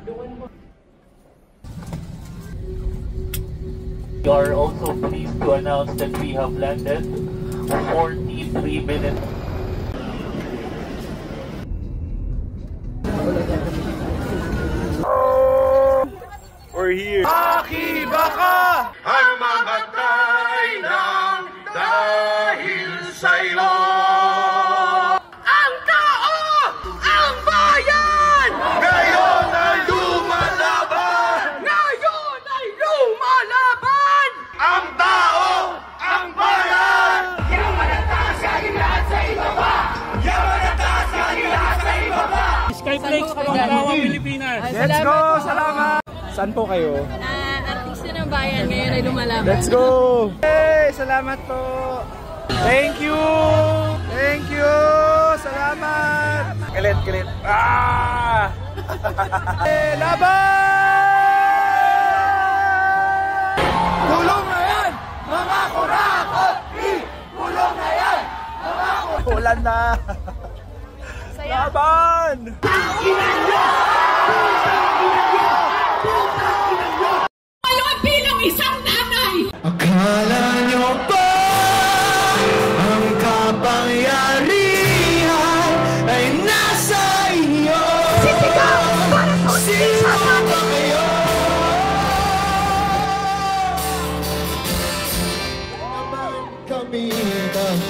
We are also pleased to announce that we have landed 43 minutes. We're here. Aki baka ang mamatay ng dahil sa'yo. Ang tao! Ang bayan! Ngayon ay lumalaban! Ngayon ay lumalaban! Ang tao! Ang bayan! Yaman at taas kaging lahat sa ibaba! Yaman at taas kaging lahat sa ibaba! Skyflex, Pangalawa, Pilipinas. Let's go! Salamat! Saan po kayo? Artista ng bayan, ngayon ay lumalaban. Let's go! Hey! Salamat po! Thank you! Thank you! Salamat! Kilit, kilit! Ah! Hey, laban! Pulong na yan! Mga kurakot! Pulong na yan! Mga kurakot! Ulan na! Laban! Ngayon bilang isang nanay! Akala nyo ba ang kapangyarihan ay nasa iyo? Sisigaw para sa sino ba kayo? Naman kami ng